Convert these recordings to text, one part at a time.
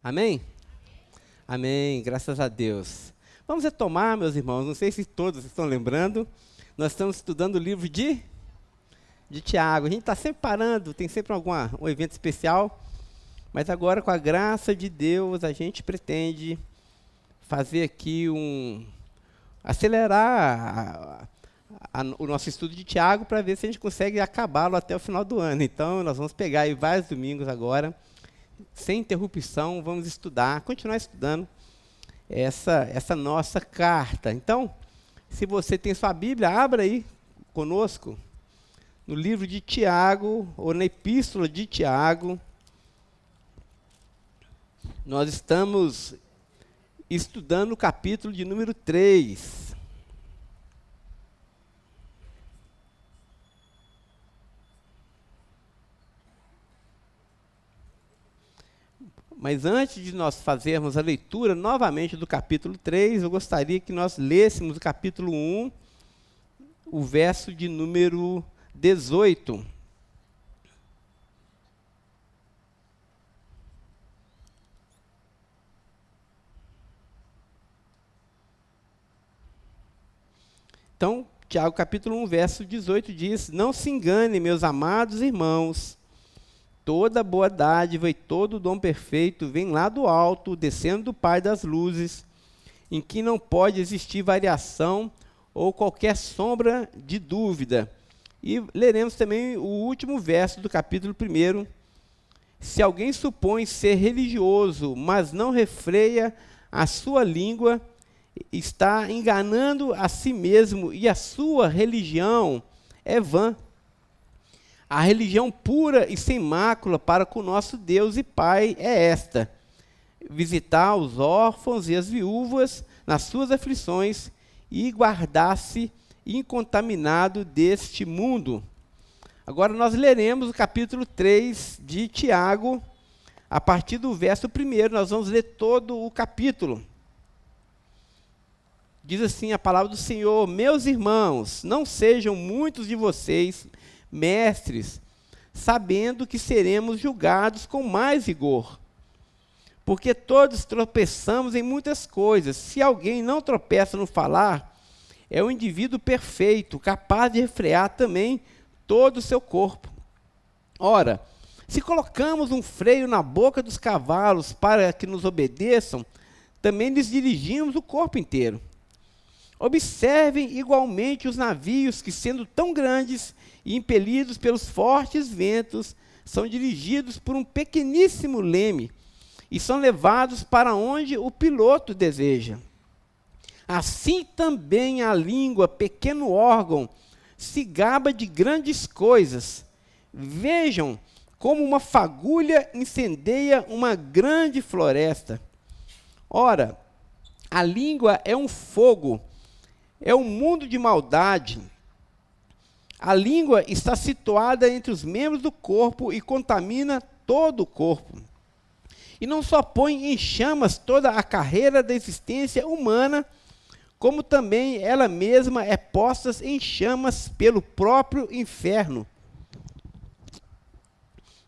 Amém? Amém, graças a Deus. Vamos retomar, meus irmãos, não sei se todos estão lembrando, nós estamos estudando o livro de Tiago. A gente está sempre parando, tem sempre um evento especial, mas agora, com a graça de Deus, a gente pretende fazer aqui acelerar o nosso estudo de Tiago para ver se a gente consegue acabá-lo até o final do ano. Então, nós vamos pegar aí vários domingos agora, sem interrupção, vamos continuar estudando essa nossa carta. Então, se você tem sua Bíblia, abra aí conosco no livro de Tiago, ou na epístola de Tiago. Nós estamos estudando o capítulo de número 3. Mas antes de nós fazermos a leitura novamente do capítulo 3, eu gostaria que nós lêssemos o capítulo 1, o verso de número 18. Então, Tiago capítulo 1, verso 18 diz: Não se engane, meus amados irmãos, toda boa dádiva e todo dom perfeito vem lá do alto, descendo do Pai das luzes, em que não pode existir variação ou qualquer sombra de dúvida. E leremos também o último verso do capítulo 1. Se alguém supõe ser religioso, mas não refreia a sua língua, está enganando a si mesmo, e a sua religião é vã. A religião pura e sem mácula para com nosso Deus e Pai é esta: visitar os órfãos e as viúvas nas suas aflições e guardar-se incontaminado deste mundo. Agora nós leremos o capítulo 3 de Tiago, a partir do verso 1, nós vamos ler todo o capítulo. Diz assim a palavra do Senhor: Meus irmãos, não sejam muitos de vocês mestres, sabendo que seremos julgados com mais rigor. Porque todos tropeçamos em muitas coisas. Se alguém não tropeça no falar, é um indivíduo perfeito, capaz de refrear também todo o seu corpo. Ora, se colocamos um freio na boca dos cavalos para que nos obedeçam, também lhes dirigimos o corpo inteiro. Observem igualmente os navios que, sendo tão grandes e impelidos pelos fortes ventos, são dirigidos por um pequeníssimo leme e são levados para onde o piloto deseja. Assim também a língua, pequeno órgão, se gaba de grandes coisas. Vejam como uma fagulha incendeia uma grande floresta. Ora, a língua é um fogo, é um mundo de maldade. A língua está situada entre os membros do corpo e contamina todo o corpo. E não só põe em chamas toda a carreira da existência humana, como também ela mesma é posta em chamas pelo próprio inferno.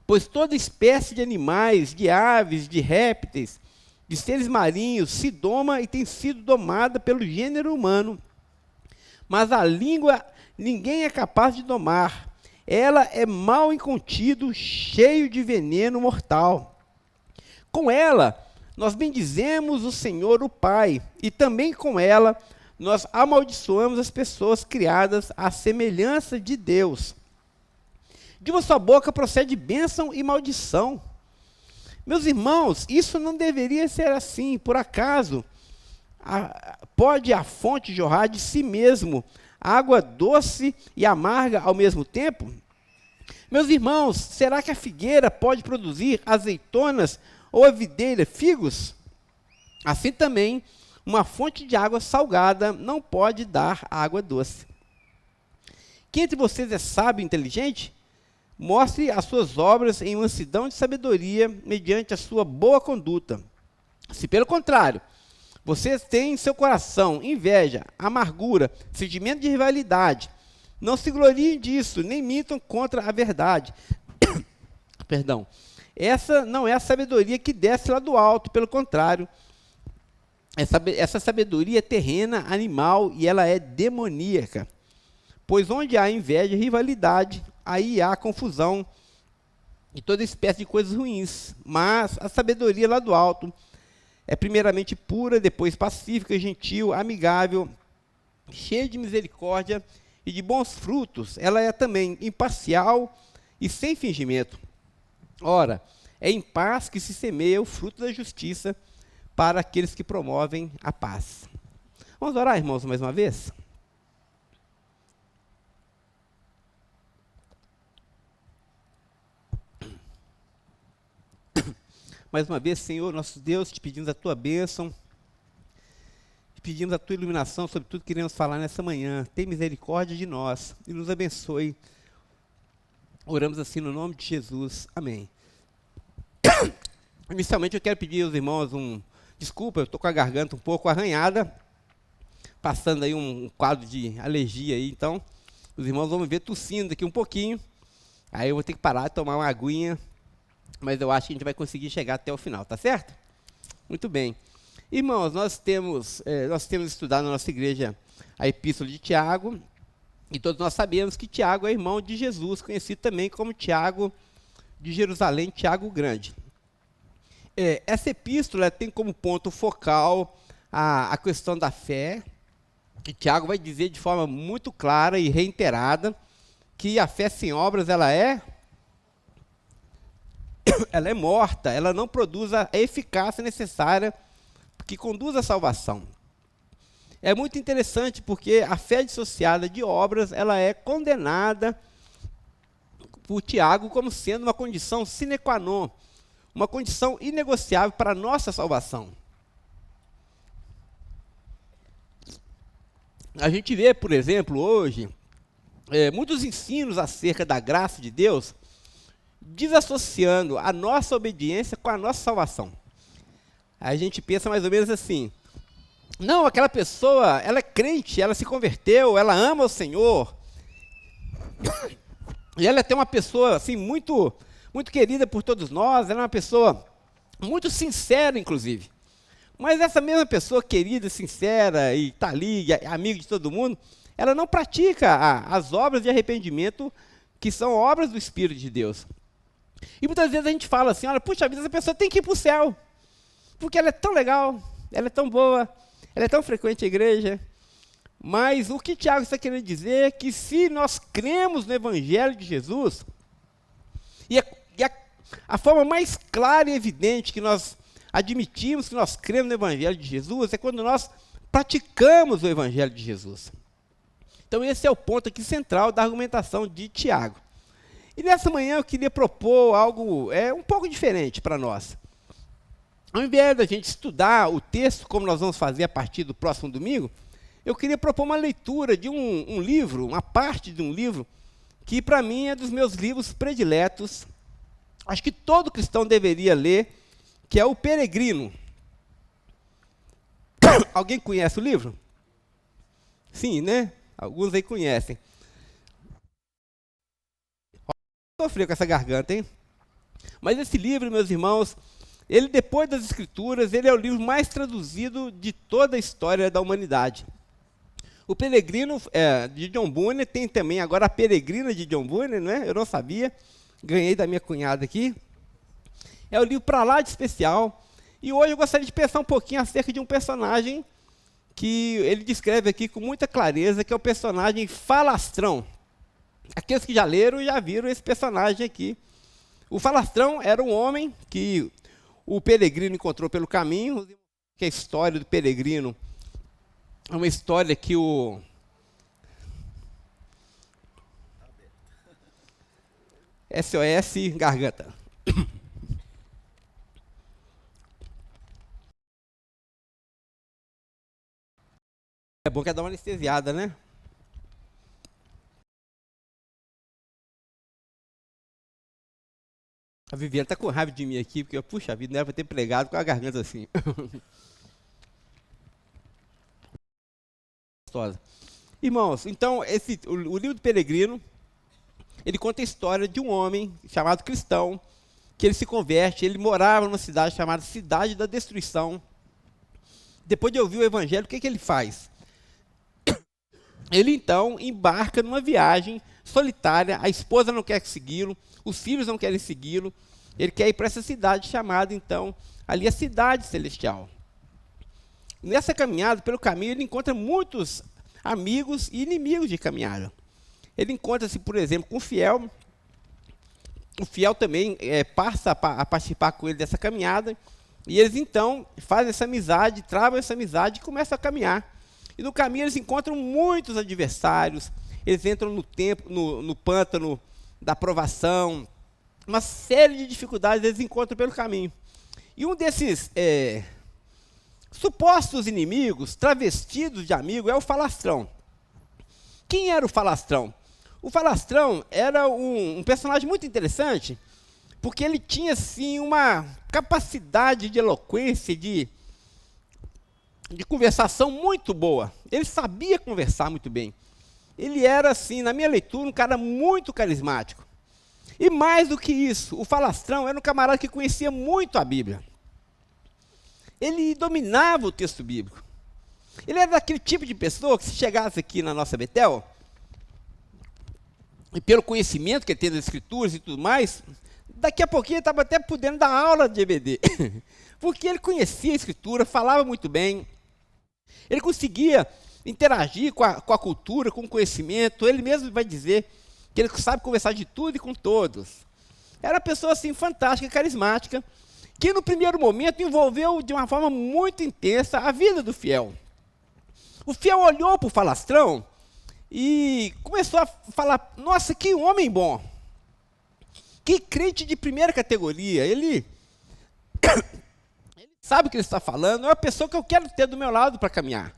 Pois toda espécie de animais, de aves, de répteis, de seres marinhos se doma e tem sido domada pelo gênero humano. Mas a língua ninguém é capaz de domar. Ela é mal incontido, cheio de veneno mortal. Com ela, nós bendizemos o Senhor, o Pai, e também com ela, nós amaldiçoamos as pessoas criadas à semelhança de Deus. De uma só boca procede bênção e maldição. Meus irmãos, isso não deveria ser assim. Por acaso pode a fonte jorrar de si mesmo água doce e amarga ao mesmo tempo? Meus irmãos, será que a figueira pode produzir azeitonas ou a videira figos? Assim também, uma fonte de água salgada não pode dar água doce. Quem entre vocês é sábio e inteligente? Mostre as suas obras em mansidão de sabedoria mediante a sua boa conduta. Se, pelo contrário, vocês têm em seu coração inveja, amargura, sentimento de rivalidade, não se gloriem disso, nem mintam contra a verdade. Perdão. Essa não é a sabedoria que desce lá do alto, pelo contrário, essa sabedoria é terrena, animal, e ela é demoníaca. Pois onde há inveja e rivalidade, aí há confusão e toda espécie de coisas ruins. Mas a sabedoria lá do alto é primeiramente pura, depois pacífica, gentil, amigável, cheia de misericórdia e de bons frutos. Ela é também imparcial e sem fingimento. Ora, é em paz que se semeia o fruto da justiça para aqueles que promovem a paz. Vamos orar, irmãos, mais uma vez? Mais uma vez, Senhor, nosso Deus, te pedimos a tua bênção, te pedimos a tua iluminação sobre tudo que queremos falar nessa manhã. Tem misericórdia de nós e nos abençoe. Oramos assim no nome de Jesus. Amém. Inicialmente eu quero pedir aos irmãos desculpa, eu estou com a garganta um pouco arranhada, passando aí um quadro de alergia aí, então os irmãos vão me ver tossindo aqui um pouquinho, aí eu vou ter que parar de tomar uma aguinha, mas eu acho que a gente vai conseguir chegar até o final, tá certo? Muito bem. Irmãos, nós temos estudado na nossa igreja a Epístola de Tiago, e todos nós sabemos que Tiago é irmão de Jesus, conhecido também como Tiago de Jerusalém, Tiago Grande. Essa epístola tem como ponto focal a questão da fé, e Tiago vai dizer de forma muito clara e reiterada que a fé sem obras ela é morta, ela não produz a eficácia necessária que conduz à salvação. É muito interessante porque a fé dissociada de obras ela é condenada por Tiago como sendo uma condição sine qua non, uma condição inegociável para a nossa salvação. A gente vê, por exemplo, hoje, muitos ensinos acerca da graça de Deus, desassociando a nossa obediência com a nossa salvação. A gente pensa mais ou menos assim, não, aquela pessoa, ela é crente, ela se converteu, ela ama o Senhor, e ela é até uma pessoa assim, muito querida por todos nós, ela é uma pessoa muito sincera, inclusive. Mas essa mesma pessoa querida, sincera, e está ali, amiga de todo mundo, ela não pratica as obras de arrependimento, que são obras do Espírito de Deus. E muitas vezes a gente fala assim, olha, puxa vida, essa pessoa tem que ir para o céu, porque ela é tão legal, ela é tão boa, ela é tão frequente à igreja. Mas o que Tiago está querendo dizer é que se nós cremos no Evangelho de Jesus, a forma mais clara e evidente que nós admitimos que nós cremos no Evangelho de Jesus é quando nós praticamos o Evangelho de Jesus. Então esse é o ponto aqui central da argumentação de Tiago. E nessa manhã eu queria propor algo um pouco diferente para nós. Ao invés da gente estudar o texto, como nós vamos fazer a partir do próximo domingo, eu queria propor uma leitura de um livro, uma parte de um livro, que para mim é dos meus livros prediletos. Acho que todo cristão deveria ler, que é O Peregrino. Alguém conhece o livro? Sim, né? Alguns aí conhecem. Sofreu com essa garganta, hein? Mas esse livro, meus irmãos, ele depois das Escrituras, ele é o livro mais traduzido de toda a história da humanidade. O Peregrino de John Bunyan, tem também agora a Peregrina de John Bunyan, né? Eu não sabia, ganhei da minha cunhada aqui. É o livro para lá de especial. E hoje eu gostaria de pensar um pouquinho acerca de um personagem que ele descreve aqui com muita clareza, que é o personagem Falastrão. Aqueles que já leram já viram esse personagem aqui. O Falastrão era um homem que o peregrino encontrou pelo caminho, que a história do peregrino é uma história que o SOS Garganta. É bom que é dar uma anestesiada, né? A Viviane está com raiva de mim aqui, porque, puxa vida, não era para ter pregado com a garganta assim. Irmãos, então, o livro do Peregrino, ele conta a história de um homem chamado Cristão, que ele se converte. Ele morava numa cidade chamada Cidade da Destruição. Depois de ouvir o evangelho, o que ele faz? Ele então embarca numa viagem solitária, a esposa não quer segui-lo, os filhos não querem segui-lo, ele quer ir para essa cidade chamada então, ali a Cidade Celestial. Nessa caminhada, pelo caminho, ele encontra muitos amigos e inimigos de caminhada. Ele encontra-se, por exemplo, com o fiel também passa a participar com ele dessa caminhada, e eles então fazem essa amizade, travam essa amizade e começam a caminhar. E no caminho eles encontram muitos adversários, eles entram no pântano da provação, uma série de dificuldades eles encontram pelo caminho. E um desses supostos inimigos, travestidos de amigo, é o falastrão. Quem era o falastrão? O falastrão era um personagem muito interessante, porque ele tinha, assim, uma capacidade de eloquência, de conversação muito boa. Ele sabia conversar muito bem. Ele era, assim, na minha leitura, um cara muito carismático. E mais do que isso, o falastrão era um camarada que conhecia muito a Bíblia. Ele dominava o texto bíblico. Ele era daquele tipo de pessoa que, se chegasse aqui na nossa Betel, e pelo conhecimento que ele tem das Escrituras e tudo mais, daqui a pouquinho ele estava até podendo dar aula de EBD. Porque ele conhecia a Escritura, falava muito bem, ele conseguia interagir com a cultura, com o conhecimento. Ele mesmo vai dizer que ele sabe conversar de tudo e com todos. Era uma pessoa assim fantástica, carismática, que no primeiro momento envolveu de uma forma muito intensa a vida do fiel. O fiel olhou para o falastrão e começou a falar: nossa, que homem bom, que crente de primeira categoria, ele sabe o que ele está falando, é uma pessoa que eu quero ter do meu lado para caminhar.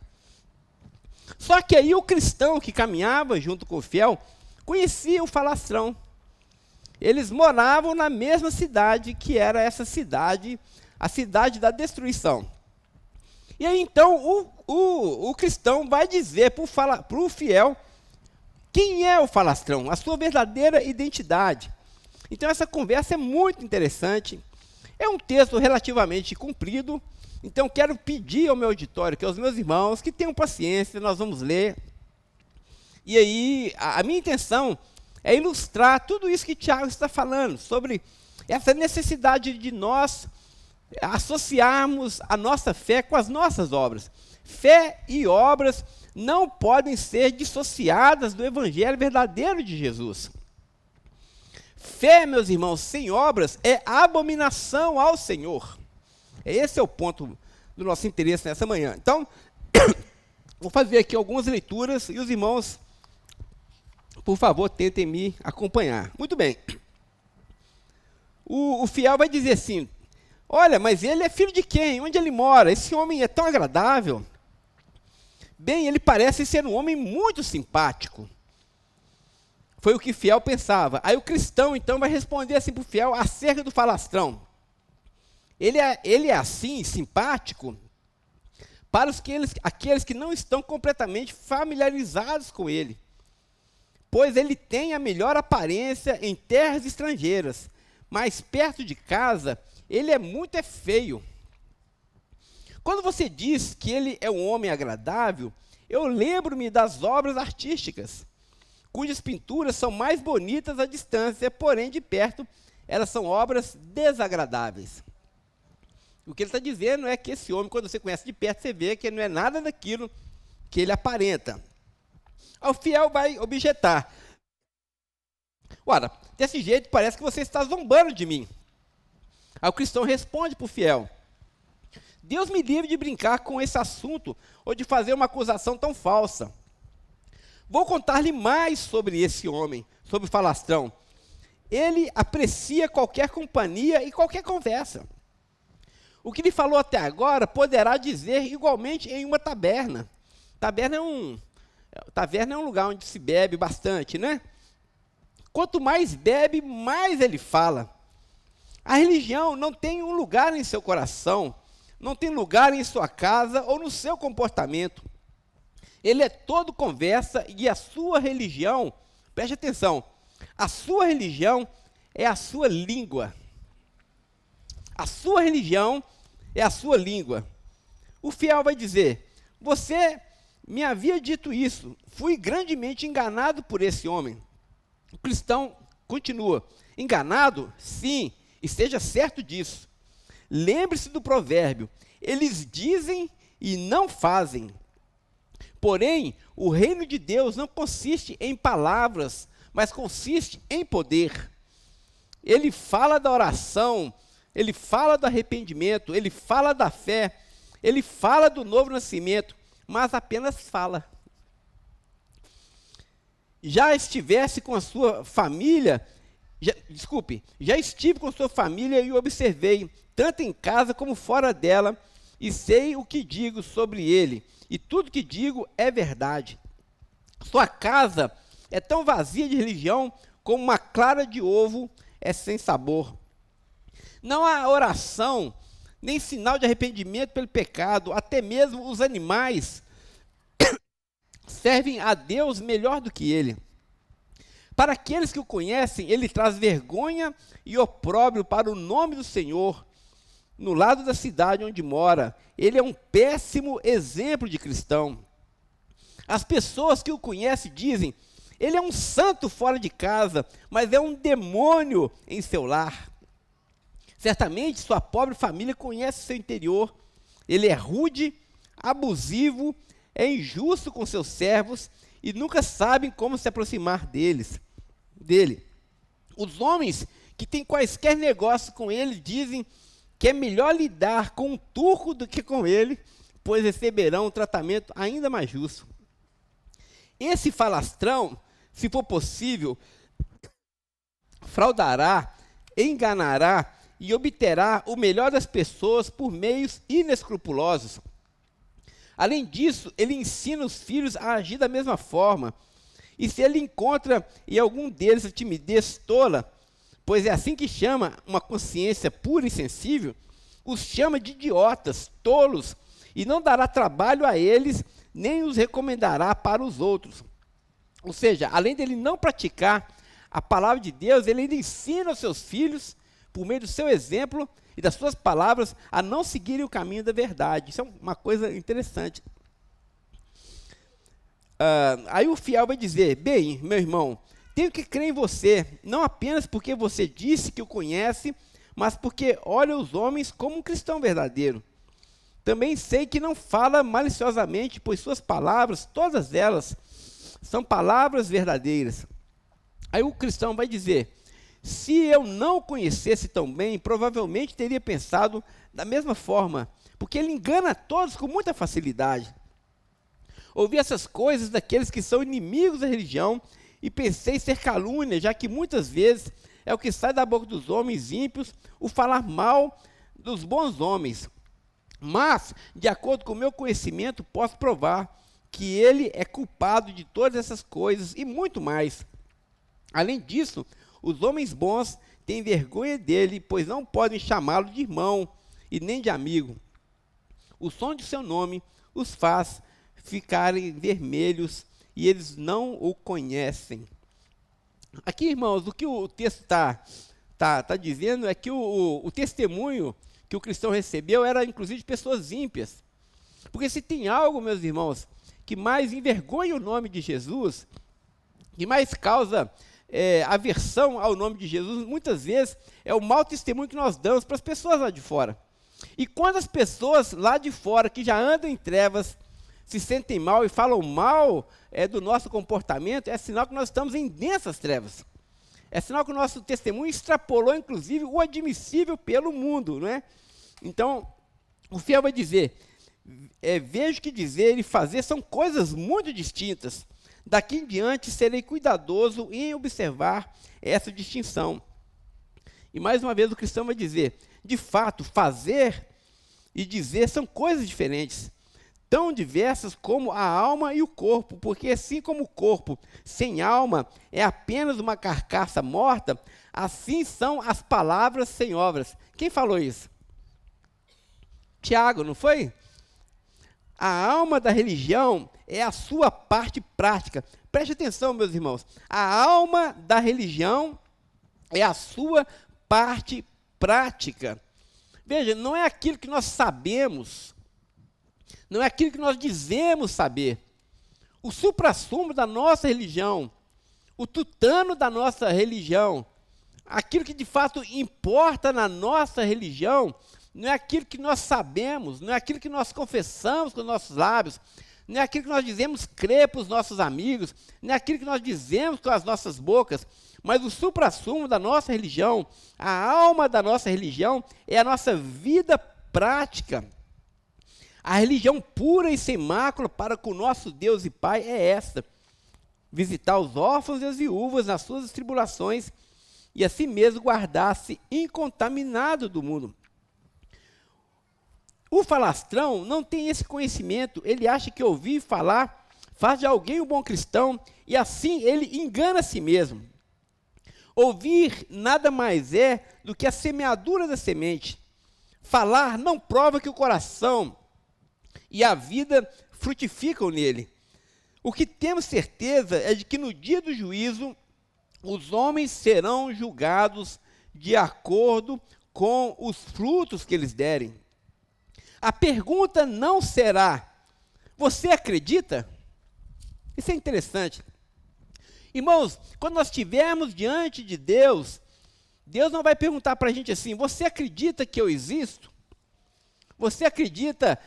Só que aí o cristão que caminhava junto com o fiel conhecia o falastrão. Eles moravam na mesma cidade, que era essa cidade, a Cidade da Destruição. E aí então o cristão vai dizer para o fiel quem é o falastrão, a sua verdadeira identidade. Então essa conversa é muito interessante. É um texto relativamente comprido, então quero pedir ao meu auditório, que aos meus irmãos, que tenham paciência, nós vamos ler. E aí, a minha intenção é ilustrar tudo isso que Tiago está falando, sobre essa necessidade de nós associarmos a nossa fé com as nossas obras. Fé e obras não podem ser dissociadas do evangelho verdadeiro de Jesus. Fé, meus irmãos, sem obras é abominação ao Senhor. Esse é o ponto do nosso interesse nessa manhã. Então, vou fazer aqui algumas leituras e os irmãos, por favor, tentem me acompanhar. Muito bem. O fiel vai dizer assim: olha, mas ele é filho de quem? Onde ele mora? Esse homem é tão agradável. Bem, ele parece ser um homem muito simpático. Foi o que o fiel pensava. Aí o cristão, então, vai responder assim para o fiel acerca do falastrão. Ele é assim, simpático, para aqueles que não estão completamente familiarizados com ele. Pois ele tem a melhor aparência em terras estrangeiras, mas perto de casa, ele é muito feio. Quando você diz que ele é um homem agradável, eu lembro-me das obras artísticas, cujas pinturas são mais bonitas à distância, porém de perto elas são obras desagradáveis. O que ele está dizendo é que esse homem, quando você conhece de perto, você vê que ele não é nada daquilo que ele aparenta. O fiel vai objetar: ora, desse jeito parece que você está zombando de mim. Aí o cristão responde para o fiel: Deus me livre de brincar com esse assunto ou de fazer uma acusação tão falsa. Vou contar-lhe mais sobre esse homem, sobre o falastrão. Ele aprecia qualquer companhia e qualquer conversa. O que ele falou até agora poderá dizer igualmente em uma taberna. Taberna é um lugar onde se bebe bastante, né? Quanto mais bebe, mais ele fala. A religião não tem um lugar em seu coração, não tem lugar em sua casa ou no seu comportamento. Ele é todo conversa e a sua religião, preste atenção, a sua religião é a sua língua. A sua religião é a sua língua. O fiel vai dizer: você me havia dito isso, fui grandemente enganado por esse homem. O cristão continua: enganado? Sim, esteja certo disso. Lembre-se do provérbio: eles dizem e não fazem. Porém, o reino de Deus não consiste em palavras, mas consiste em poder. Ele fala da oração, ele fala do arrependimento, ele fala da fé, ele fala do novo nascimento, mas apenas fala. Já estive com sua família e o observei, tanto em casa como fora dela, e sei o que digo sobre ele, e tudo que digo é verdade. Sua casa é tão vazia de religião como uma clara de ovo é sem sabor. Não há oração, nem sinal de arrependimento pelo pecado, até mesmo os animais servem a Deus melhor do que ele. Para aqueles que o conhecem, ele traz vergonha e opróbrio para o nome do Senhor. No lado da cidade onde mora, ele é um péssimo exemplo de cristão. As pessoas que o conhecem dizem: ele é um santo fora de casa, mas é um demônio em seu lar. Certamente sua pobre família conhece seu interior. Ele é rude, abusivo, é injusto com seus servos e nunca sabem como se aproximar dele. Os homens que têm quaisquer negócios com ele dizem que é melhor lidar com um turco do que com ele, pois receberão um tratamento ainda mais justo. Esse falastrão, se for possível, fraudará, enganará e obterá o melhor das pessoas por meios inescrupulosos. Além disso, ele ensina os filhos a agir da mesma forma. E se ele encontra em algum deles a timidez tola, pois é assim que chama uma consciência pura e sensível, os chama de idiotas, tolos, e não dará trabalho a eles, nem os recomendará para os outros. Ou seja, além dele não praticar a palavra de Deus, ele ainda ensina aos seus filhos, por meio do seu exemplo e das suas palavras, a não seguirem o caminho da verdade. Isso é uma coisa interessante. Aí o fiel vai dizer: bem, meu irmão, tenho que crer em você, não apenas porque você disse que o conhece, mas porque olha os homens como um cristão verdadeiro. Também sei que não fala maliciosamente, pois suas palavras, todas elas, são palavras verdadeiras. Aí o cristão vai dizer: se eu não o conhecesse tão bem, provavelmente teria pensado da mesma forma, porque ele engana todos com muita facilidade. Ouvi essas coisas daqueles que são inimigos da religião e pensei ser calúnia, já que muitas vezes é o que sai da boca dos homens ímpios o falar mal dos bons homens. Mas, de acordo com o meu conhecimento, posso provar que ele é culpado de todas essas coisas e muito mais. Além disso, os homens bons têm vergonha dele, pois não podem chamá-lo de irmão e nem de amigo. O som de seu nome os faz ficarem vermelhos e eles não o conhecem. Aqui, irmãos, o que o texto tá dizendo é que o testemunho que o cristão recebeu era, inclusive, de pessoas ímpias. Porque se tem algo, meus irmãos, que mais envergonha o nome de Jesus, que mais causa aversão ao nome de Jesus, muitas vezes, é o mau testemunho que nós damos para as pessoas lá de fora. E quando as pessoas lá de fora, que já andam em trevas, se sentem mal e falam mal do nosso comportamento, é sinal que nós estamos em densas trevas. É sinal que o nosso testemunho extrapolou, inclusive, o admissível pelo mundo, não é? Então, o fiel vai dizer: vejo que dizer e fazer são coisas muito distintas. Daqui em diante, serei cuidadoso em observar essa distinção. E mais uma vez o cristão vai dizer: de fato, fazer e dizer são coisas diferentes, tão diversas como a alma e o corpo, porque assim como o corpo sem alma é apenas uma carcaça morta, assim são as palavras sem obras. Quem falou isso? Tiago, não foi? A alma da religião é a sua parte prática. Preste atenção, meus irmãos. A alma da religião é a sua parte prática. Veja, não é aquilo que nós sabemos, não é aquilo que nós dizemos saber. O suprassumo da nossa religião, o tutano da nossa religião, aquilo que de fato importa na nossa religião, não é aquilo que nós sabemos, não é aquilo que nós confessamos com os nossos lábios, não é aquilo que nós dizemos crer para os nossos amigos, não é aquilo que nós dizemos com as nossas bocas, mas o suprassumo da nossa religião, a alma da nossa religião, é a nossa vida prática. A religião pura e sem mácula para com o nosso Deus e Pai é esta: visitar os órfãos e as viúvas nas suas tribulações e assim mesmo guardar-se incontaminado do mundo. O falastrão não tem esse conhecimento, ele acha que ouvir falar faz de alguém um bom cristão e assim ele engana a si mesmo. Ouvir nada mais é do que a semeadura da semente. Falar não prova que o coração e a vida frutificam nele. O que temos certeza é de que no dia do juízo, os homens serão julgados de acordo com os frutos que eles derem. A pergunta não será: você acredita? Isso é interessante. Irmãos, quando nós estivermos diante de Deus, Deus não vai perguntar para a gente assim: você acredita que eu existo? Você acredita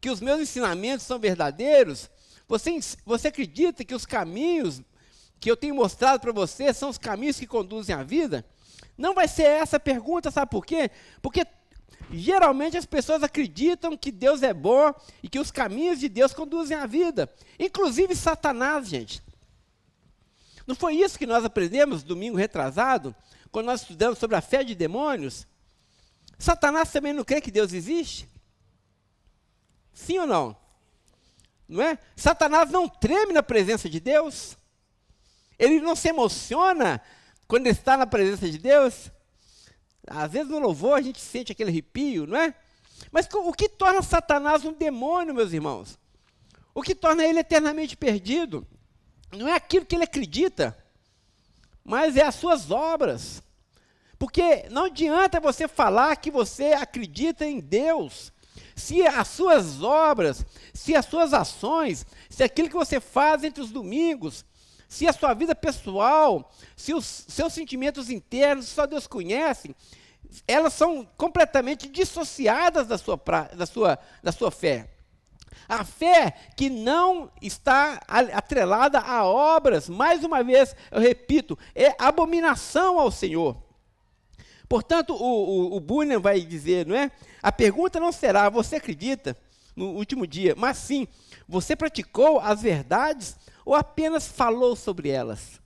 que os meus ensinamentos são verdadeiros? Você acredita que os caminhos que eu tenho mostrado para você são os caminhos que conduzem à vida? Não vai ser essa a pergunta, sabe por quê? Porque geralmente as pessoas acreditam que Deus é bom e que os caminhos de Deus conduzem à vida. Inclusive Satanás, gente. Não foi isso que nós aprendemos domingo retrasado, quando nós estudamos sobre a fé de demônios? Satanás também não crê que Deus existe? Sim ou não? Não é? Satanás não treme na presença de Deus? Ele não se emociona quando ele está na presença de Deus? Às vezes no louvor a gente sente aquele arrepio, não é? Mas o que torna Satanás um demônio, meus irmãos? O que torna ele eternamente perdido? Não é aquilo que ele acredita, mas é as suas obras. Porque não adianta você falar que você acredita em Deus, se as suas obras, se as suas ações, se aquilo que você faz entre os domingos, se a sua vida pessoal, se os seus sentimentos internos, só Deus conhece, elas são completamente dissociadas da sua fé. A fé que não está atrelada a obras, mais uma vez, eu repito, é abominação ao Senhor. Portanto, o Bunyan vai dizer, não é? A pergunta não será: você acredita no último dia? Mas sim, você praticou as verdades ou apenas falou sobre elas?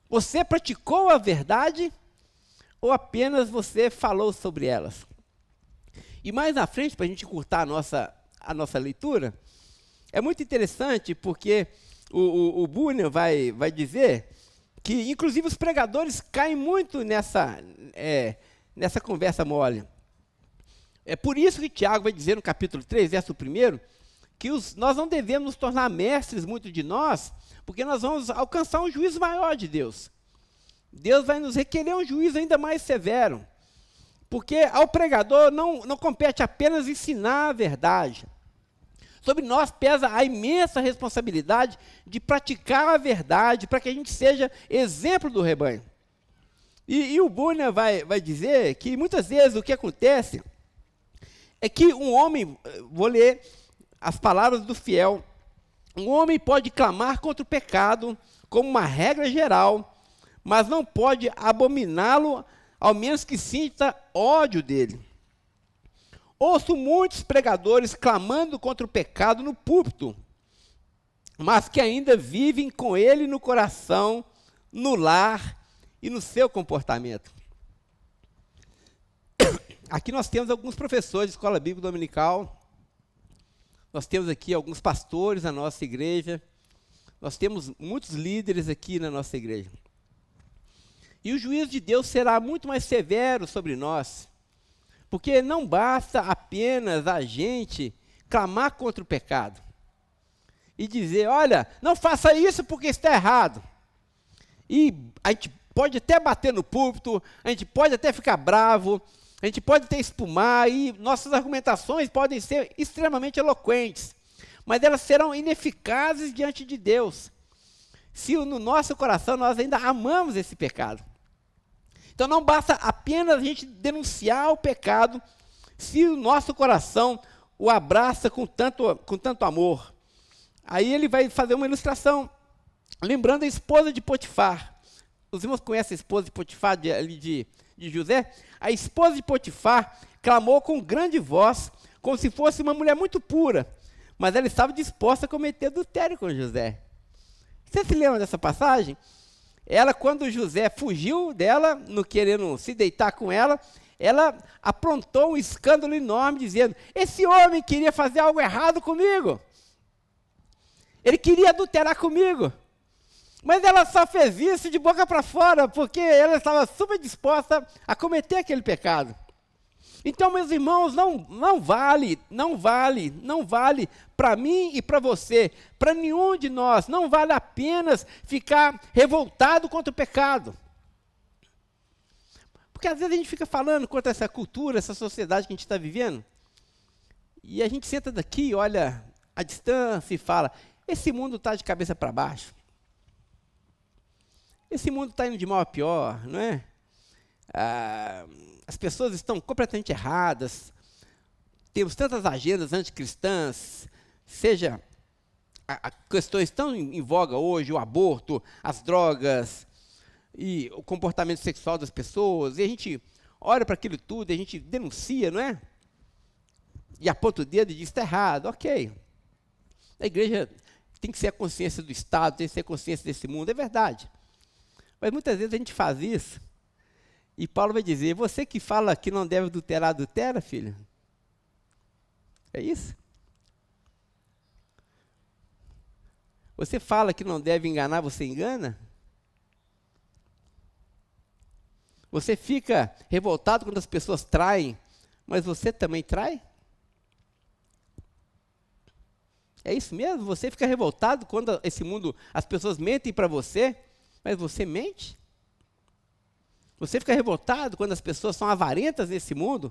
Você praticou a verdade ou apenas você falou sobre elas? E mais na frente, para a gente encurtar a nossa leitura, é muito interessante porque o Bunyan vai dizer que, inclusive, os pregadores caem muito nessa conversa mole. É por isso que Tiago vai dizer no capítulo 3, verso 1, que nós não devemos nos tornar mestres muito de nós, porque nós vamos alcançar um juízo maior de Deus. Deus vai nos requerer um juízo ainda mais severo. Porque ao pregador não compete apenas ensinar a verdade. Sobre nós pesa a imensa responsabilidade de praticar a verdade, para que a gente seja exemplo do rebanho. E o Bunyan vai dizer que muitas vezes o que acontece é que um homem, vou ler as palavras do fiel, um homem pode clamar contra o pecado como uma regra geral, mas não pode abominá-lo, ao menos que sinta ódio dele. Ouço muitos pregadores clamando contra o pecado no púlpito, mas que ainda vivem com ele no coração, no lar e no seu comportamento. Aqui nós temos alguns professores de escola bíblica dominical, nós temos aqui alguns pastores na nossa igreja, nós temos muitos líderes aqui na nossa igreja. E o juízo de Deus será muito mais severo sobre nós, porque não basta apenas a gente clamar contra o pecado e dizer: olha, não faça isso porque está errado. E a gente pode até bater no púlpito, a gente pode até ficar bravo, A gente pode até espumar e nossas argumentações podem ser extremamente eloquentes, mas elas serão ineficazes diante de Deus, se no nosso coração nós ainda amamos esse pecado. Então não basta apenas a gente denunciar o pecado, se o nosso coração o abraça com tanto amor. Aí ele vai fazer uma ilustração, lembrando a esposa de Potifar. Os irmãos conhecem a esposa de Potifar, de José? A esposa de Potifar clamou com grande voz, como se fosse uma mulher muito pura, mas ela estava disposta a cometer adultério com José. Você se lembra dessa passagem? Ela, quando José fugiu dela, não querendo se deitar com ela aprontou um escândalo enorme, dizendo: esse homem queria fazer algo errado comigo. Ele queria adulterar comigo. Mas ela só fez isso de boca para fora, porque ela estava super disposta a cometer aquele pecado. Então, meus irmãos, não vale para mim e para você, para nenhum de nós, não vale apenas ficar revoltado contra o pecado. Porque às vezes a gente fica falando contra essa cultura, essa sociedade que a gente está vivendo, e a gente senta daqui, olha a distância e fala: esse mundo está de cabeça para baixo. Esse mundo está indo de mal a pior, não é? As pessoas estão completamente erradas. Temos tantas agendas anticristãs, seja questões tão em voga hoje, o aborto, as drogas e o comportamento sexual das pessoas, e a gente olha para aquilo tudo, e a gente denuncia, não é? E aponta o dedo e diz: está errado, ok. A igreja tem que ser a consciência do Estado, tem que ser a consciência desse mundo, é verdade. Mas muitas vezes a gente faz isso, e Paulo vai dizer: você que fala que não deve adulterar, adultera, filho? É isso? Você fala que não deve enganar, você engana? Você fica revoltado quando as pessoas traem, mas você também trai? É isso mesmo? Você fica revoltado quando esse mundo, as pessoas mentem para você, mas você mente? Você fica revoltado quando as pessoas são avarentas nesse mundo,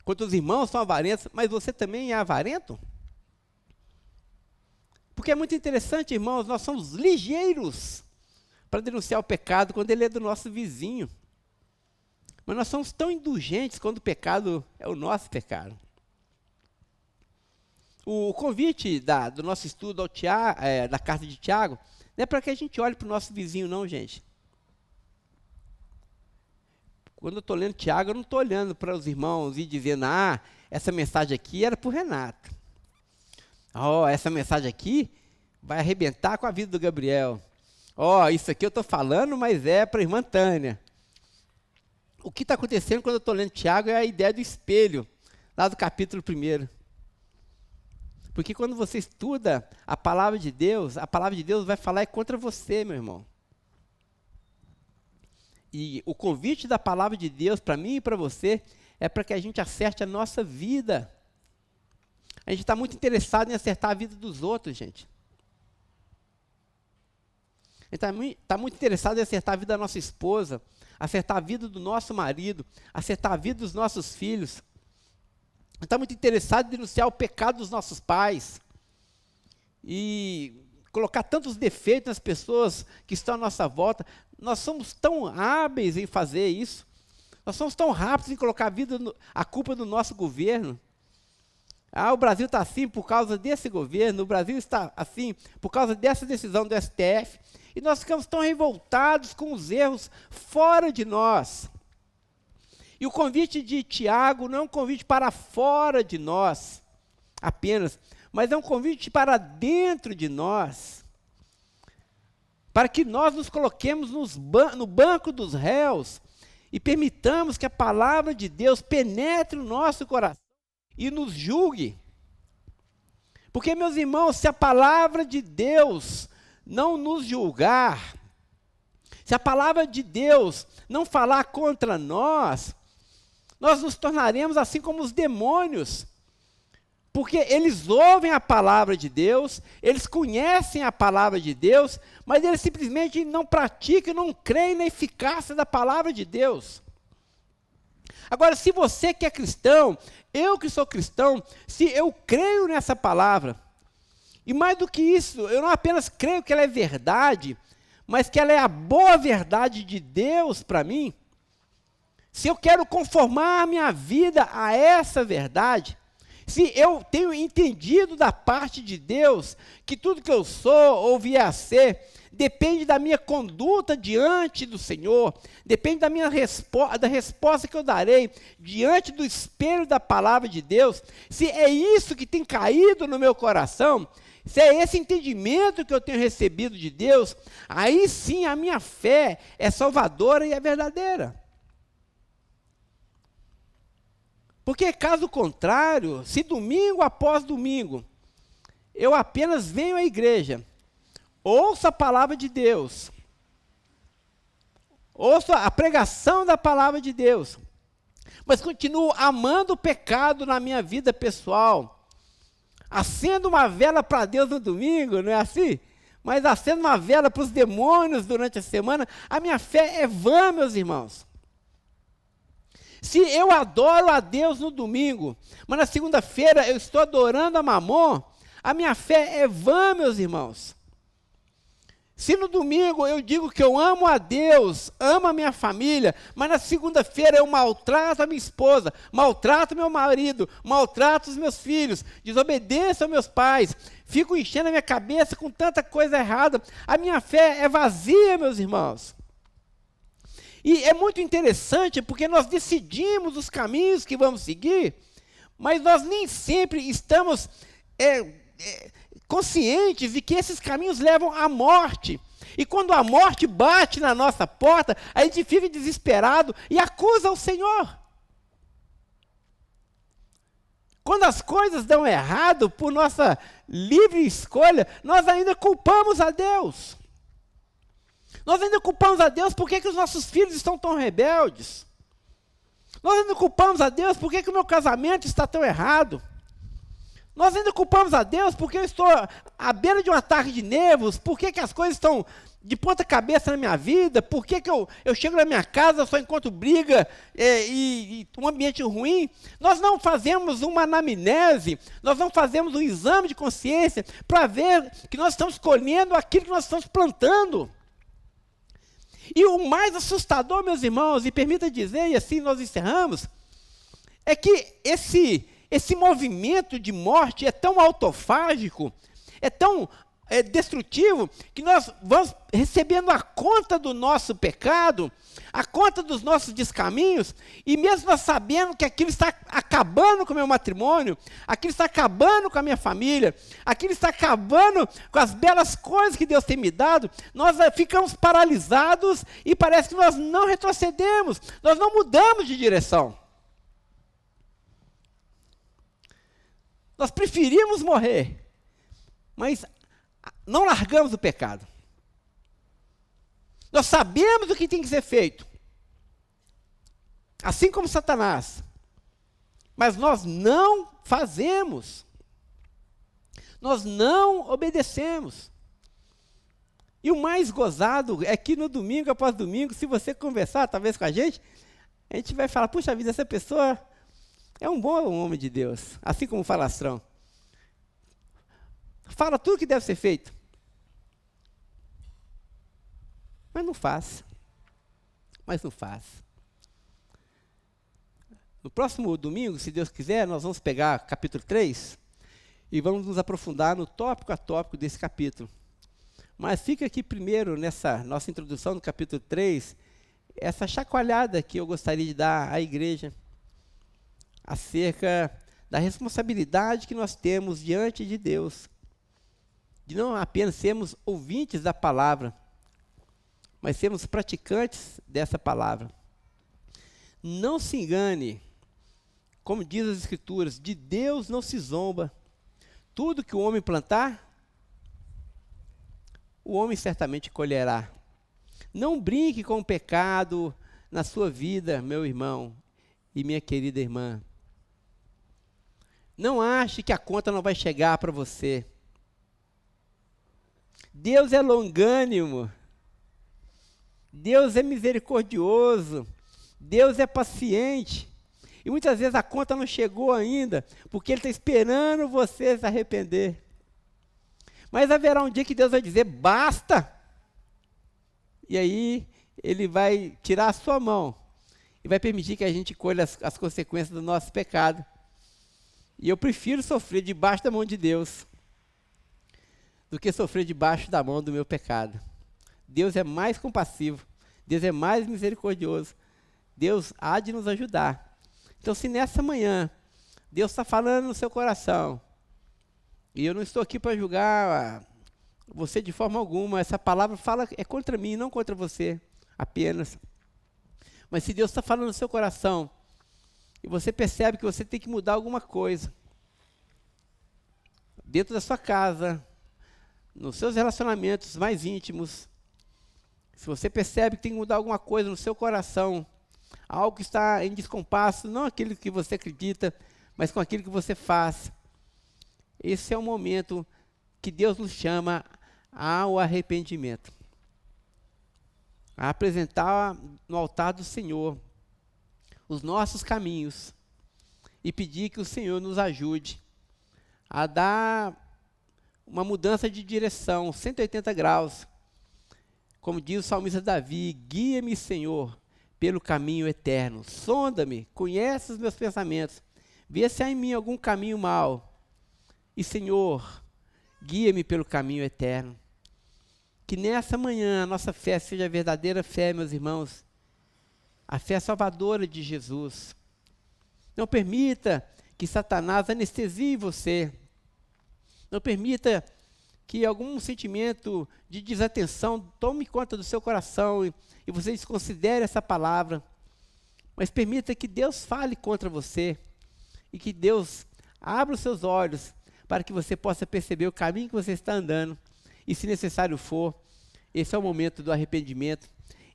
quando os irmãos são avarentos, mas você também é avarento? Porque é muito interessante, irmãos, nós somos ligeiros para denunciar o pecado quando ele é do nosso vizinho. Mas nós somos tão indulgentes quando o pecado é o nosso pecado. O convite do nosso estudo da carta de Tiago não é para que a gente olhe para o nosso vizinho, não, gente. Quando eu estou lendo Tiago, eu não estou olhando para os irmãos e dizendo: essa mensagem aqui era para o Renato. Essa mensagem aqui vai arrebentar com a vida do Gabriel. Isso aqui eu estou falando, mas é para a irmã Tânia. O que está acontecendo quando eu estou lendo Tiago é a ideia do espelho, lá do capítulo 1. Porque quando você estuda a palavra de Deus vai falar contra você, meu irmão. E o convite da palavra de Deus para mim e para você é para que a gente acerte a nossa vida. A gente está muito interessado em acertar a vida dos outros, gente. A gente está muito interessado em acertar a vida da nossa esposa, acertar a vida do nosso marido, acertar a vida dos nossos filhos. A gente está muito interessado em denunciar o pecado dos nossos pais e colocar tantos defeitos nas pessoas que estão à nossa volta. Nós somos tão hábeis em fazer isso. Nós somos tão rápidos em colocar a culpa no nosso governo. O Brasil está assim por causa desse governo, o Brasil está assim por causa dessa decisão do STF. E nós ficamos tão revoltados com os erros fora de nós. E o convite de Tiago não é um convite para fora de nós apenas, mas é um convite para dentro de nós. Para que nós nos coloquemos no banco dos réus e permitamos que a palavra de Deus penetre no nosso coração e nos julgue. Porque, meus irmãos, se a palavra de Deus não nos julgar, se a palavra de Deus não falar contra nós nos tornaremos assim como os demônios, porque eles ouvem a palavra de Deus, eles conhecem a palavra de Deus, mas eles simplesmente não praticam, não creem na eficácia da palavra de Deus. Agora, se você que é cristão, eu que sou cristão, se eu creio nessa palavra, e mais do que isso, eu não apenas creio que ela é verdade, mas que ela é a boa verdade de Deus para mim, se eu quero conformar a minha vida a essa verdade, se eu tenho entendido da parte de Deus que tudo que eu sou ou vier a ser depende da minha conduta diante do Senhor, depende da minha da resposta que eu darei diante do espelho da palavra de Deus, se é isso que tem caído no meu coração, se é esse entendimento que eu tenho recebido de Deus, aí sim a minha fé é salvadora e é verdadeira. Porque caso contrário, se domingo após domingo, eu apenas venho à igreja, ouço a palavra de Deus, ouço a pregação da palavra de Deus, mas continuo amando o pecado na minha vida pessoal, acendo uma vela para Deus no domingo, não é assim? Mas acendo uma vela para os demônios durante a semana, a minha fé é vã, meus irmãos. Se eu adoro a Deus no domingo, mas na segunda-feira eu estou adorando a Mamon, a minha fé é vã, meus irmãos. Se no domingo eu digo que eu amo a Deus, amo a minha família, mas na segunda-feira eu maltrato a minha esposa, maltrato meu marido, maltrato os meus filhos, desobedeço aos meus pais, fico enchendo a minha cabeça com tanta coisa errada, a minha fé é vazia, meus irmãos. E é muito interessante porque nós decidimos os caminhos que vamos seguir, mas nós nem sempre estamos conscientes de que esses caminhos levam à morte. E quando a morte bate na nossa porta, a gente fica desesperado e acusa o Senhor. Quando as coisas dão errado por nossa livre escolha, nós ainda culpamos a Deus. Nós ainda culpamos a Deus por que os nossos filhos estão tão rebeldes. Nós ainda culpamos a Deus por que o meu casamento está tão errado. Nós ainda culpamos a Deus porque eu estou à beira de um ataque de nervos, por que as coisas estão de ponta cabeça na minha vida, por que eu chego na minha casa, só encontro briga e um ambiente ruim. Nós não fazemos uma anamnese, nós não fazemos um exame de consciência para ver que nós estamos colhendo aquilo que nós estamos plantando. E o mais assustador, meus irmãos, e permita dizer, e assim nós encerramos, é que esse movimento de morte é tão autofágico, é tão destrutivo, que nós vamos recebendo a conta do nosso pecado, a conta dos nossos descaminhos, e mesmo nós sabendo que aquilo está acabando com o meu matrimônio, aquilo está acabando com a minha família, aquilo está acabando com as belas coisas que Deus tem me dado, nós ficamos paralisados e parece que nós não retrocedemos, nós não mudamos de direção. Nós preferimos morrer, mas não largamos o pecado. Nós sabemos o que tem que ser feito, assim como Satanás, mas nós não fazemos, nós não obedecemos. E o mais gozado é que no domingo após domingo, se você conversar talvez com a gente vai falar, puxa vida, essa pessoa é um bom homem de Deus, assim como o falastrão. Fala tudo que deve ser feito, mas não faz. No próximo domingo, se Deus quiser, nós vamos pegar capítulo 3 e vamos nos aprofundar no tópico a tópico desse capítulo. Mas fica aqui primeiro, nessa nossa introdução no capítulo 3, essa chacoalhada que eu gostaria de dar à igreja acerca da responsabilidade que nós temos diante de Deus, de não apenas sermos ouvintes da palavra, mas sermos praticantes dessa palavra. Não se engane, como diz as Escrituras, de Deus não se zomba. Tudo que o homem plantar, o homem certamente colherá. Não brinque com o pecado na sua vida, meu irmão e minha querida irmã. Não ache que a conta não vai chegar para você. Deus é longânimo, Deus é misericordioso, Deus é paciente. E muitas vezes a conta não chegou ainda, porque Ele está esperando você se arrepender. Mas haverá um dia que Deus vai dizer, basta! E aí, Ele vai tirar a sua mão e vai permitir que a gente colha as consequências do nosso pecado. E eu prefiro sofrer debaixo da mão de Deus do que sofrer debaixo da mão do meu pecado. Deus é mais compassivo, Deus é mais misericordioso, Deus há de nos ajudar. Então, se nessa manhã Deus está falando no seu coração, e eu não estou aqui para julgar você de forma alguma, essa palavra fala é contra mim, não contra você apenas. Mas se Deus está falando no seu coração, e você percebe que você tem que mudar alguma coisa, dentro da sua casa, nos seus relacionamentos mais íntimos, se você percebe que tem que mudar alguma coisa no seu coração, algo que está em descompasso, não aquilo que você acredita, mas com aquilo que você faz, esse é o momento que Deus nos chama ao arrependimento. A apresentar no altar do Senhor os nossos caminhos e pedir que o Senhor nos ajude a dar uma mudança de direção, 180 graus. Como diz o salmista Davi, guia-me, Senhor, pelo caminho eterno. Sonda-me, conhece os meus pensamentos, vê se há em mim algum caminho mau. E, Senhor, guia-me pelo caminho eterno. Que nessa manhã a nossa fé seja a verdadeira fé, meus irmãos, a fé salvadora de Jesus. Não permita que Satanás anestesie você. Não permita que algum sentimento de desatenção tome conta do seu coração e você desconsidere essa palavra. Mas permita que Deus fale contra você e que Deus abra os seus olhos para que você possa perceber o caminho que você está andando. E se necessário for, esse é o momento do arrependimento,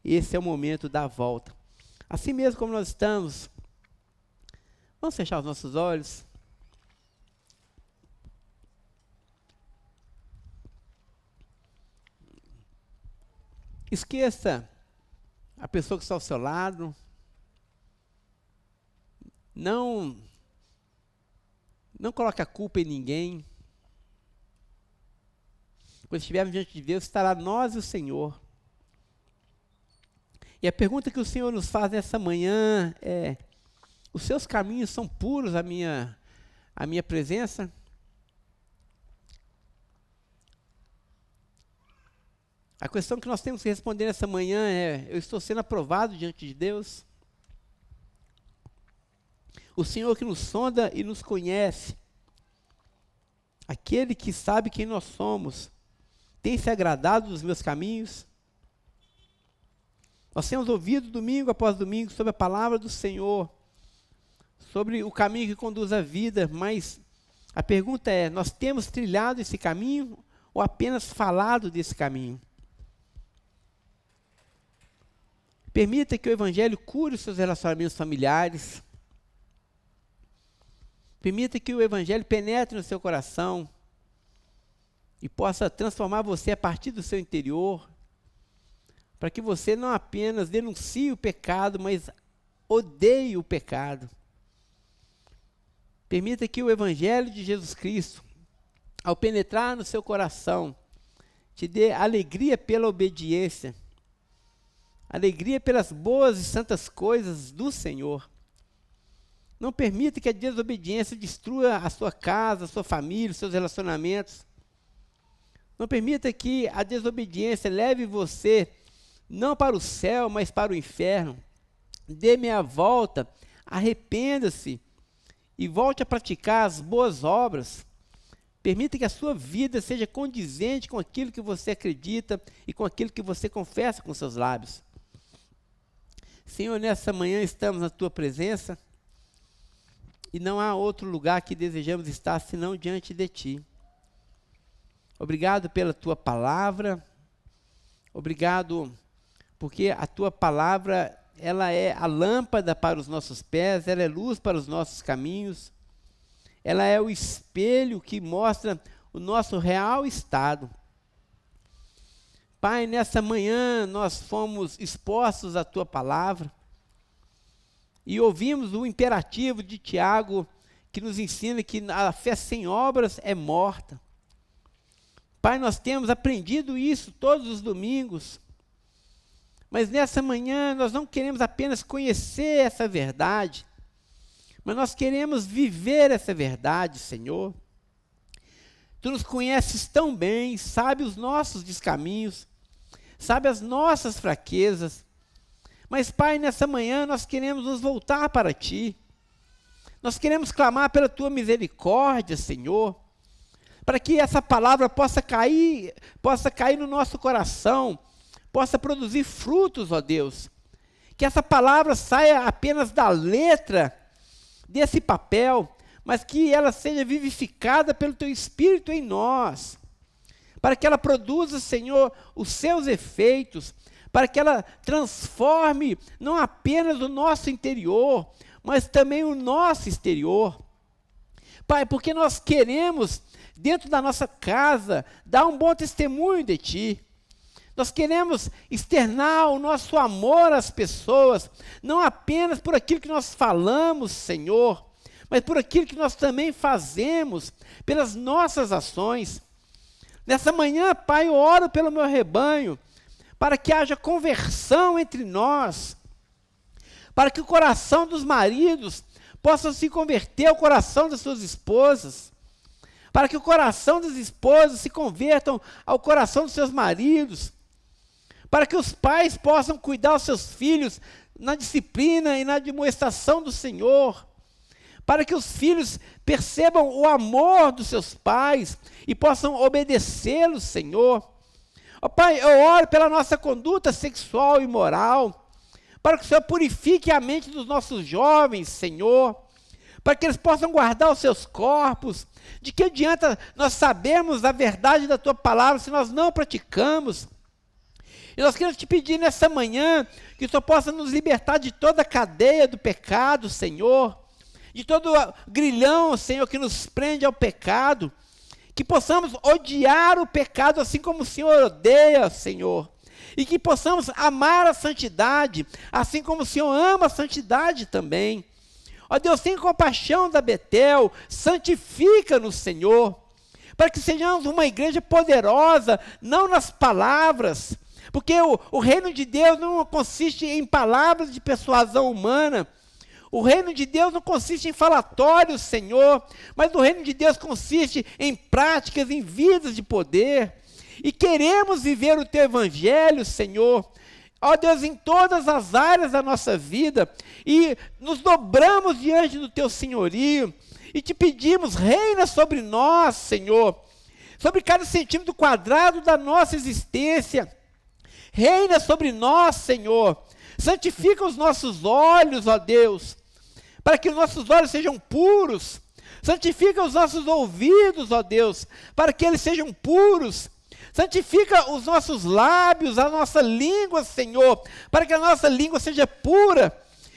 esse é o momento da volta. Assim mesmo como nós estamos, vamos fechar os nossos olhos. Esqueça a pessoa que está ao seu lado. Não coloque a culpa em ninguém. Quando estivermos diante de Deus, estará nós e o Senhor. E a pergunta que o Senhor nos faz nessa manhã é: os seus caminhos são puros à minha presença? A questão que nós temos que responder nessa manhã é: eu estou sendo aprovado diante de Deus? O Senhor que nos sonda e nos conhece, aquele que sabe quem nós somos, tem se agradado dos meus caminhos? Nós temos ouvido domingo após domingo sobre a palavra do Senhor, sobre o caminho que conduz à vida, mas a pergunta é: nós temos trilhado esse caminho ou apenas falado desse caminho? Permita que o Evangelho cure os seus relacionamentos familiares. Permita que o Evangelho penetre no seu coração e possa transformar você a partir do seu interior, para que você não apenas denuncie o pecado, mas odeie o pecado. Permita que o Evangelho de Jesus Cristo, ao penetrar no seu coração, te dê alegria pela obediência, alegria pelas boas e santas coisas do Senhor. Não permita que a desobediência destrua a sua casa, a sua família, os seus relacionamentos. Não permita que a desobediência leve você não para o céu, mas para o inferno. Dê meia volta, arrependa-se e volte a praticar as boas obras. Permita que a sua vida seja condizente com aquilo que você acredita e com aquilo que você confessa com seus lábios. Senhor, nessa manhã estamos na Tua presença e não há outro lugar que desejamos estar senão diante de Ti. Obrigado pela Tua palavra, obrigado porque a Tua palavra, ela é a lâmpada para os nossos pés, ela é luz para os nossos caminhos, ela é o espelho que mostra o nosso real estado. Pai, nessa manhã nós fomos expostos à Tua palavra, E ouvimos o imperativo de Tiago, que nos ensina que a fé sem obras é morta. Pai, nós temos aprendido isso todos os domingos, mas nessa manhã nós não queremos apenas conhecer essa verdade, mas nós queremos viver essa verdade, Senhor. Tu nos conheces tão bem, sabe os nossos descaminhos, sabe as nossas fraquezas, mas, Pai, nessa manhã nós queremos nos voltar para Ti. Nós queremos clamar pela Tua misericórdia, Senhor, para que essa palavra possa cair no nosso coração, possa produzir frutos, ó Deus. Que essa palavra saia apenas da letra desse papel, mas que ela seja vivificada pelo Teu Espírito em nós, para que ela produza, Senhor, os seus efeitos, para que ela transforme não apenas o nosso interior, mas também o nosso exterior. Pai, porque nós queremos, dentro da nossa casa, dar um bom testemunho de Ti. Nós queremos externar o nosso amor às pessoas, não apenas por aquilo que nós falamos, Senhor, mas por aquilo que nós também fazemos, pelas nossas ações. Nessa manhã, Pai, eu oro pelo meu rebanho, para que haja conversão entre nós, para que o coração dos maridos possa se converter ao coração das suas esposas, para que o coração das esposas se convertam ao coração dos seus maridos, para que os pais possam cuidar dos seus filhos na disciplina e na admoestação do Senhor, para que os filhos percebam o amor dos seus pais e possam obedecê-los, Senhor. Ó Pai, eu oro pela nossa conduta sexual e moral, para que o Senhor purifique a mente dos nossos jovens, Senhor, para que eles possam guardar os seus corpos. De que adianta nós sabermos a verdade da Tua palavra se nós não praticamos? E nós queremos Te pedir nessa manhã que o Senhor possa nos libertar de toda a cadeia do pecado, Senhor, de todo o grilhão, Senhor, que nos prende ao pecado, que possamos odiar o pecado assim como o Senhor odeia, Senhor, e que possamos amar a santidade, assim como o Senhor ama a santidade também. Ó Deus, tem compaixão da Betel, santifica-nos, Senhor, para que sejamos uma igreja poderosa, não nas palavras, porque o reino de Deus não consiste em palavras de persuasão humana. O reino de Deus não consiste em falatórios, Senhor, mas o reino de Deus consiste em práticas, em vidas de poder. E queremos viver o Teu Evangelho, Senhor, ó Deus, em todas as áreas da nossa vida, e nos dobramos diante do Teu senhorio, e Te pedimos, reina sobre nós, Senhor, sobre cada centímetro quadrado da nossa existência, reina sobre nós, Senhor, santifica os nossos olhos, ó Deus, para que os nossos olhos sejam puros, santifica os nossos ouvidos, ó Deus, para que eles sejam puros, santifica os nossos lábios, a nossa língua, Senhor, para que a nossa língua seja pura,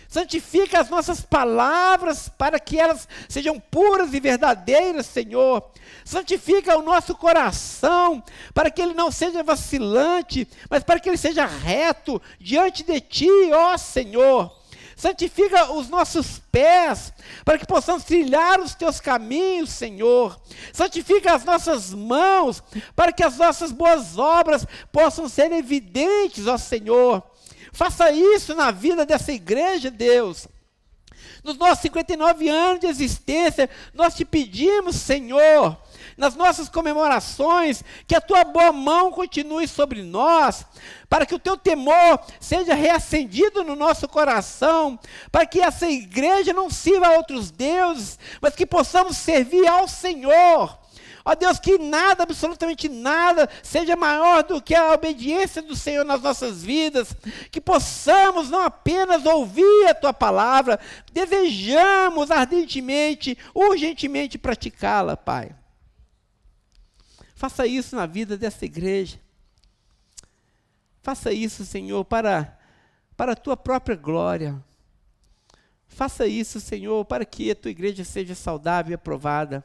santifica as nossas palavras, para que elas sejam puras e verdadeiras, Senhor, santifica o nosso coração, para que ele não seja vacilante, mas para que ele seja reto diante de Ti, ó Senhor. Santifica os nossos pés, para que possamos trilhar os Teus caminhos, Senhor. Santifica as nossas mãos, para que as nossas boas obras possam ser evidentes, ó Senhor. Faça isso na vida dessa igreja, Deus. Nos nossos 59 anos de existência, nós Te pedimos, Senhor, nas nossas comemorações, que a Tua boa mão continue sobre nós, para que o Teu temor seja reacendido no nosso coração, para que essa igreja não sirva a outros deuses, mas que possamos servir ao Senhor. Ó Deus, que nada, absolutamente nada, seja maior do que a obediência do Senhor nas nossas vidas, que possamos não apenas ouvir a Tua palavra, desejamos ardentemente, urgentemente praticá-la, Pai. Faça isso na vida dessa igreja. Faça isso, Senhor, para a Tua própria glória. Faça isso, Senhor, para que a Tua igreja seja saudável e aprovada.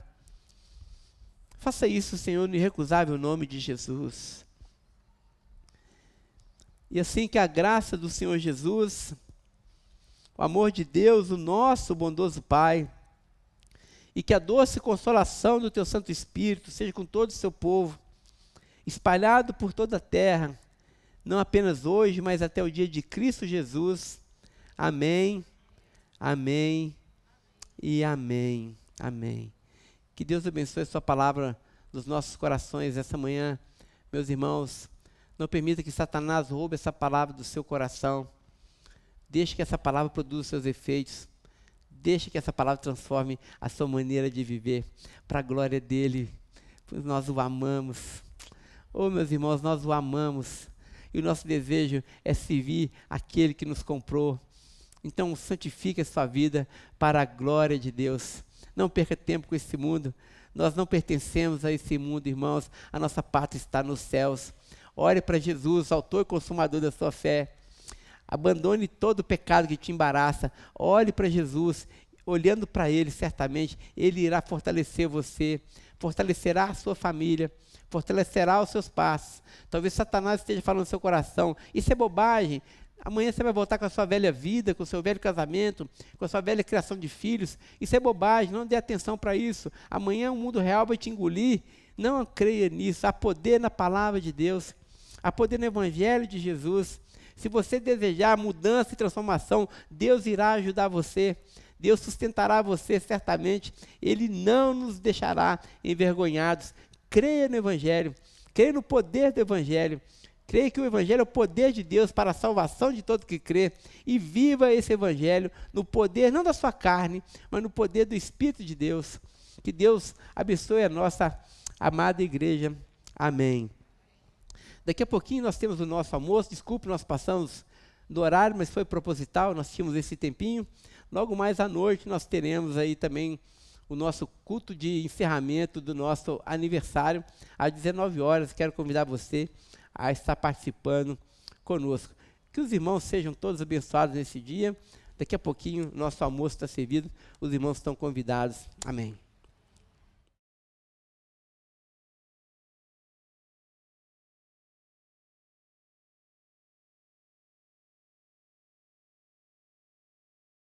Faça isso, Senhor, no irrecusável nome de Jesus. E assim que a graça do Senhor Jesus, o amor de Deus, o nosso bondoso Pai, e que a doce consolação do teu Santo Espírito seja com todo o seu povo, espalhado por toda a terra, não apenas hoje, mas até o dia de Cristo Jesus. Amém, amém e amém, amém. Que Deus abençoe a sua palavra nos nossos corações essa manhã. Meus irmãos, não permita que Satanás roube essa palavra do seu coração. Deixe que essa palavra produza seus efeitos. Deixe que essa palavra transforme a sua maneira de viver para a glória dele. Pois nós o amamos. Oh, meus irmãos, nós o amamos. E o nosso desejo é servir aquele que nos comprou. Então, santifique a sua vida para a glória de Deus. Não perca tempo com esse mundo. Nós não pertencemos a esse mundo, irmãos. A nossa pátria está nos céus. Ore para Jesus, autor e consumador da sua fé. Abandone todo o pecado que te embaraça. Olhe para Jesus. Olhando para Ele, certamente, Ele irá fortalecer você. Fortalecerá a sua família. Fortalecerá os seus passos. Talvez Satanás esteja falando no seu coração: isso é bobagem. Amanhã você vai voltar com a sua velha vida, com o seu velho casamento, com a sua velha criação de filhos. Isso é bobagem, não dê atenção para isso. Amanhã o mundo real vai te engolir. Não creia nisso. Há poder na palavra de Deus. Há poder no Evangelho de Jesus. Se você desejar mudança e transformação, Deus irá ajudar você. Deus sustentará você certamente. Ele não nos deixará envergonhados. Creia no Evangelho. Creia no poder do Evangelho. Creia que o Evangelho é o poder de Deus para a salvação de todo que crê, e viva esse Evangelho no poder, não da sua carne, mas no poder do Espírito de Deus. Que Deus abençoe a nossa amada igreja. Amém. Daqui a pouquinho nós temos o nosso almoço. Desculpe, nós passamos do horário, mas foi proposital, nós tínhamos esse tempinho. Logo mais à noite nós teremos aí também o nosso culto de encerramento do nosso aniversário, às 19 horas. Quero convidar você a estar participando conosco. Que os irmãos sejam todos abençoados nesse dia. Daqui a pouquinho, nosso almoço está servido, os irmãos estão convidados. Amém.